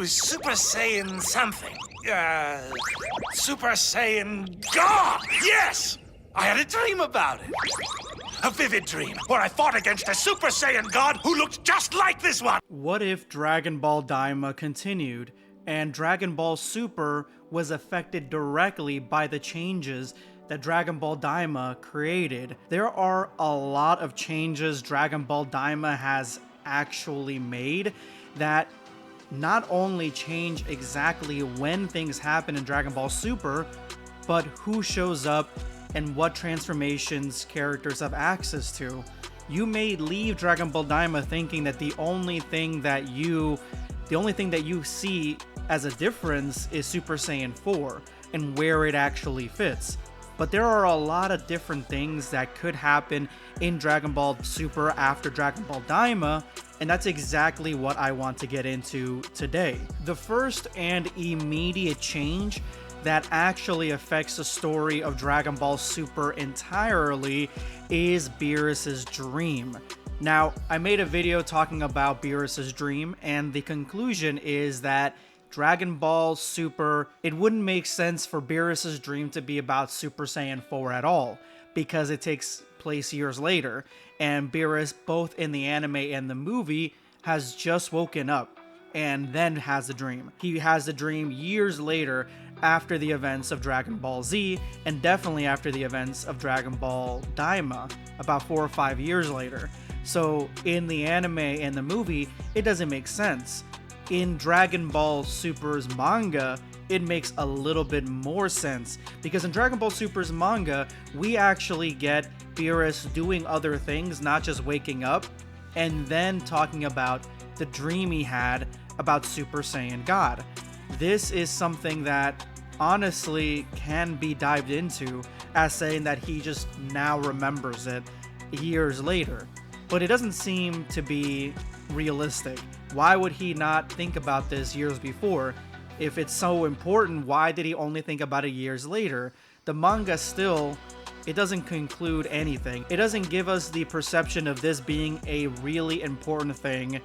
was Super Saiyan something. Super Saiyan God! Yes! I had a dream about it. A vivid dream where I fought against a Super Saiyan God who looked just like this one! What if Dragon Ball Daima continued, and Dragon Ball Super was affected directly by the changes that Dragon Ball Daima created? There are a lot of changes Dragon Ball Daima has actually made that not only change exactly when things happen in Dragon Ball Super, but who shows up and what transformations characters have access to. You may leave Dragon Ball Daima thinking that the only thing that you see as a difference is Super Saiyan 4 and where it actually fits. But there are a lot of different things that could happen in Dragon Ball Super after Dragon Ball Daima, and that's exactly what I want to get into today. The first and immediate change that actually affects the story of Dragon Ball Super entirely is Beerus' dream. Now, I made a video talking about Beerus' dream, and the conclusion is that Dragon Ball Super, it wouldn't make sense for Beerus' dream to be about Super Saiyan 4 at all, because it takes place years later, and Beerus, both in the anime and the movie, has just woken up and then has the dream. He has the dream years later after the events of Dragon Ball Z, and definitely after the events of Dragon Ball Daima, about 4 or 5 years later. So in the anime and the movie, it doesn't make sense. In Dragon Ball Super's manga, it makes a little bit more sense, because in Dragon Ball Super's manga, we actually get Beerus doing other things, not just waking up, and then talking about the dream he had about Super Saiyan God. This is something that honestly can be dived into as saying that he just now remembers it years later. But it doesn't seem to be realistic. Why would he not think about this years before? If it's so important, why did he only think about it years later? The manga still, it doesn't conclude anything. It doesn't give us the perception of this being a really important thing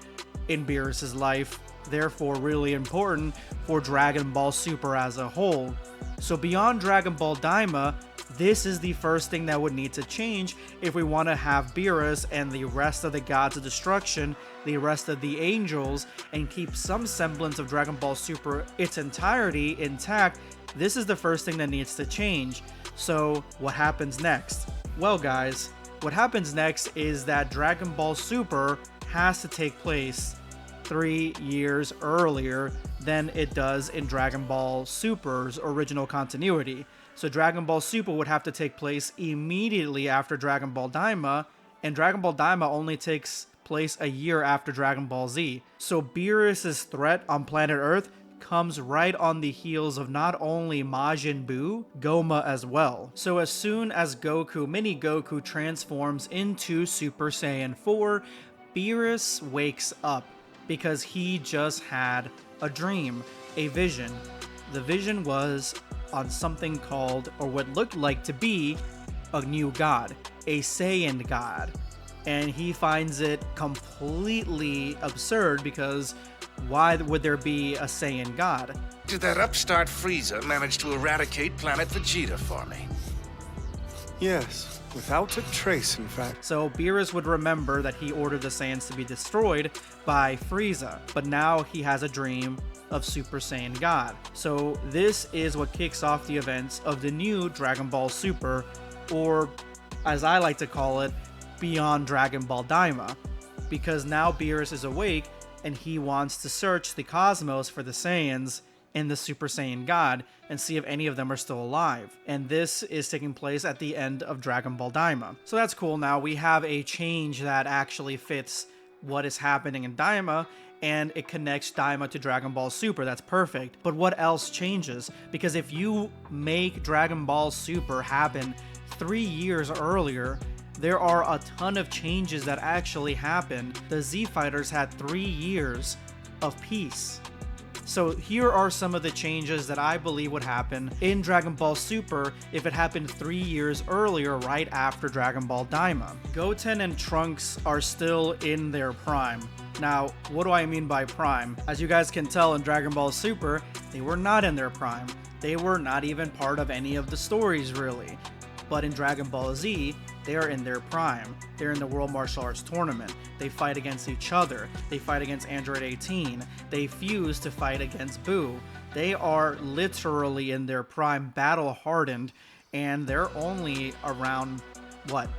in Beerus' life, therefore really important for Dragon Ball Super as a whole. So beyond Dragon Ball Daima, this is the first thing that would need to change if we want to have Beerus and the rest of the gods of destruction, the rest of the angels, and keep some semblance of Dragon Ball Super its entirety intact. This is the first thing that needs to change. So what happens next? Well guys, what happens next is that Dragon Ball Super has to take place 3 years earlier than it does in Dragon Ball Super's original continuity. So Dragon Ball Super would have to take place immediately after Dragon Ball Daima, and Dragon Ball Daima only takes place a year after Dragon Ball Z. So Beerus' threat on planet Earth comes right on the heels of not only Majin Buu, Goma as well. So as soon as Mini Goku transforms into Super Saiyan 4, Beerus wakes up because he just had a dream, a vision. The vision was on something called, or what looked like to be, a new god, a Saiyan god. And he finds it completely absurd, because why would there be a Saiyan god? Did that upstart Frieza manage to eradicate planet Vegeta for me? Yes, without a trace, in fact. So Beerus would remember that he ordered the Saiyans to be destroyed by Frieza, but now he has a dream of Super Saiyan God. So this is what kicks off the events of the new Dragon Ball Super, or as I like to call it, Beyond Dragon Ball Daima, because now Beerus is awake and he wants to search the cosmos for the Saiyans and the Super Saiyan God and see if any of them are still alive. And this is taking place at the end of Dragon Ball Daima. So that's cool. Now we have a change that actually fits what is happening in Daima, and it connects Daima to Dragon Ball Super. That's perfect. But what else changes? Because if you make Dragon Ball Super happen 3 years earlier, there are a ton of changes that actually happen. The Z Fighters had 3 years of peace. So here are some of the changes that I believe would happen in Dragon Ball Super if it happened 3 years earlier, right after Dragon Ball Daima. Goten and Trunks are still in their prime. Now, what do I mean by prime? As you guys can tell in Dragon Ball Super, they were not in their prime. They were not even part of any of the stories, really. But in Dragon Ball Z, they are in their prime. They're in the World Martial Arts Tournament. They fight against each other. They fight against Android 18. They fuse to fight against Boo. They are literally in their prime, battle hardened, and they're only around, what,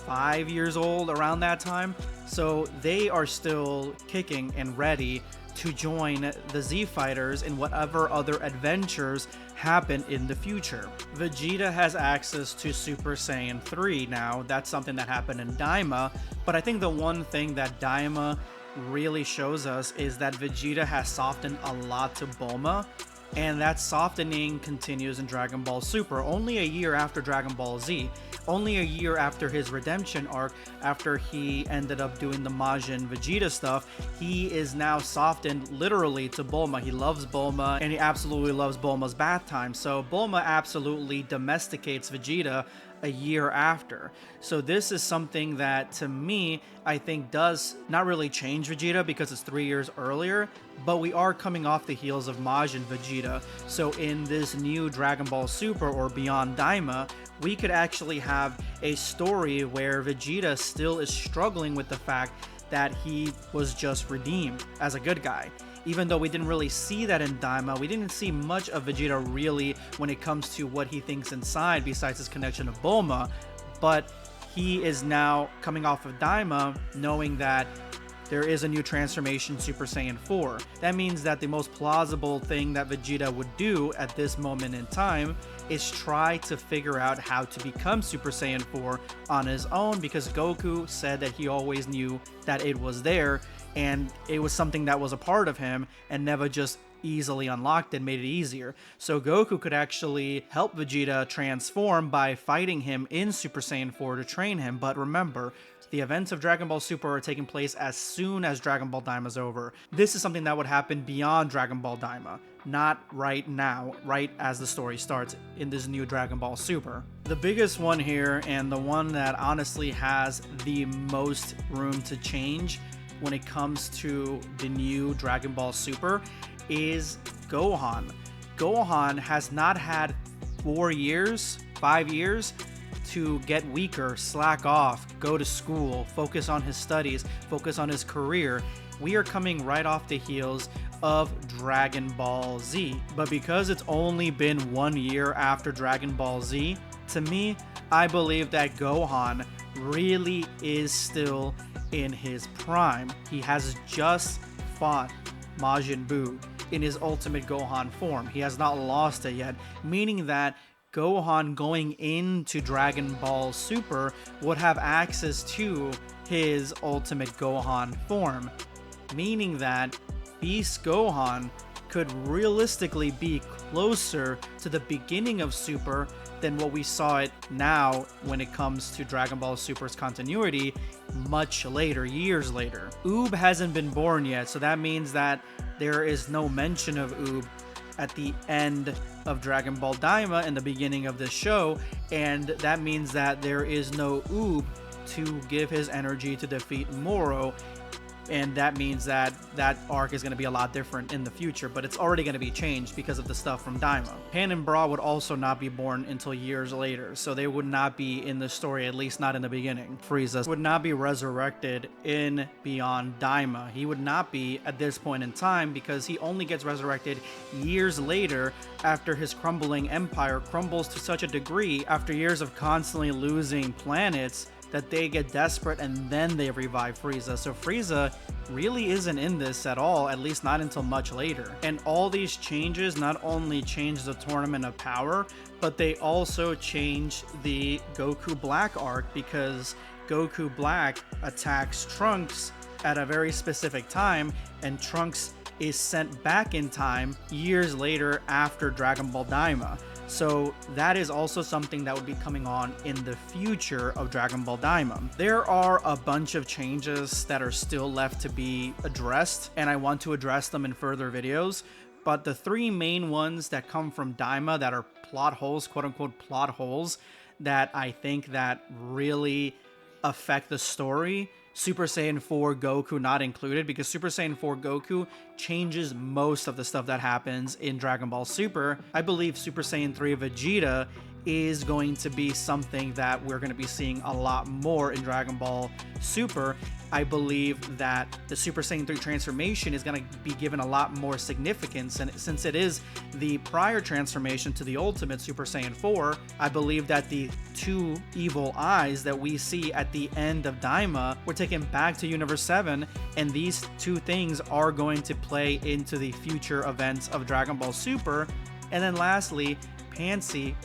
5 years old around that time? So they are still kicking and ready to join the Z Fighters in whatever other adventures happen in the future. Vegeta has access to Super Saiyan 3 now. That's something that happened in Daima, but I think the one thing that Daima really shows us is that Vegeta has softened a lot to Bulma, and that softening continues in Dragon Ball Super, only a year after Dragon Ball Z. Only a year after his redemption arc, after he ended up doing the Majin Vegeta stuff, he is now softened literally to Bulma. He loves Bulma, and he absolutely loves Bulma's bath time. So Bulma absolutely domesticates Vegeta a year after. So this is something that, to me, I think does not really change Vegeta because it's 3 years earlier, but we are coming off the heels of Majin Vegeta. So in this new Dragon Ball Super or Beyond Daima, we could actually have a story where Vegeta still is struggling with the fact that he was just redeemed as a good guy. Even though we didn't really see that in Daima, we didn't see much of Vegeta really when it comes to what he thinks inside besides his connection to Bulma, but he is now coming off of Daima knowing that there is a new transformation, Super Saiyan 4. That means that the most plausible thing that Vegeta would do at this moment in time is try to figure out how to become Super Saiyan 4 on his own, because Goku said that he always knew that it was there and it was something that was a part of him and never just easily unlocked and made it easier. So Goku could actually help Vegeta transform by fighting him in Super Saiyan 4 to train him. But remember, the events of Dragon Ball Super are taking place as soon as Dragon Ball Daima is over. This is something that would happen beyond Dragon Ball Daima, not right now, right as the story starts in this new Dragon Ball Super. The biggest one here, and the one that honestly has the most room to change when it comes to the new Dragon Ball Super, is Gohan. Gohan has not had 4 years, 5 years to get weaker, slack off, go to school, focus on his studies, focus on his career. We are coming right off the heels of Dragon Ball Z. But because it's only been 1 year after Dragon Ball Z, to me, I believe that Gohan really is still in his prime. He has just fought Majin Buu in his Ultimate Gohan form. He has not lost it yet, meaning that Gohan going into Dragon Ball Super would have access to his Ultimate Gohan form, meaning that Beast Gohan could realistically be closer to the beginning of Super than what we saw it now when it comes to Dragon Ball Super's continuity much later, years later. Oob hasn't been born yet, so that means that there is no mention of Oob at the end of Dragon Ball Daima in the beginning of this show, and that means that there is no Oob to give his energy to defeat Moro, and that means that that arc is going to be a lot different in the future, but it's already going to be changed because of the stuff from Daima. Pan and Bra would also not be born until years later, so they would not be in the story, at least not in the beginning. Frieza would not be resurrected in Beyond Daima. He would not be at this point in time because he only gets resurrected years later after his crumbling empire crumbles to such a degree after years of constantly losing planets that they get desperate and then they revive Frieza. So Frieza really isn't in this at all, at least not until much later. And all these changes not only change the Tournament of Power, but they also change the Goku Black arc, because Goku Black attacks Trunks at a very specific time, and Trunks is sent back in time years later after Dragon Ball Daima. So that is also something that would be coming on in the future of Dragon Ball Daima. There are a bunch of changes that are still left to be addressed, and I want to address them in further videos. But the three main ones that come from Daima that are plot holes, quote unquote plot holes, that I think that really affect the story Super Saiyan 4 Goku not included, because Super Saiyan 4 Goku changes most of the stuff that happens in Dragon Ball Super. I believe Super Saiyan 3 Vegeta is going to be something that we're going to be seeing a lot more in Dragon Ball Super. I believe that the Super Saiyan 3 transformation is going to be given a lot more significance, and since it is the prior transformation to the ultimate Super Saiyan 4, I believe that the two evil eyes that we see at the end of Daima were taken back to Universe 7, and these two things are going to play into the future events of Dragon Ball Super. And then lastly, Pansy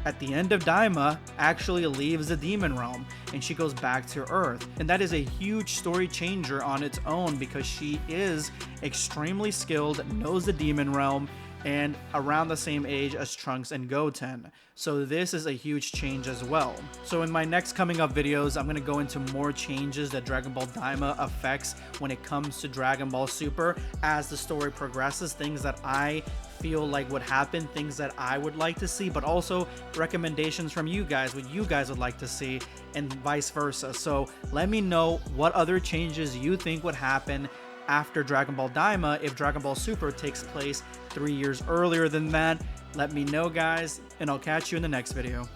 at the end of Daima actually leaves the demon realm and she goes back to Earth, and that is a huge story changer on its own because she is extremely skilled, knows the demon realm, and around the same age as Trunks and Goten. So this is a huge change as well. So in my next coming up videos, I'm going to go into more changes that Dragon Ball Daima affects when it comes to Dragon Ball Super as the story progresses, things that I feel like would happen, things that I would like to see, but also recommendations from you guys, what you guys would like to see, and vice versa. So let me know what other changes you think would happen after Dragon Ball Daima if Dragon Ball Super takes place 3 years earlier than that. Let me know, guys, and I'll catch you in the next video.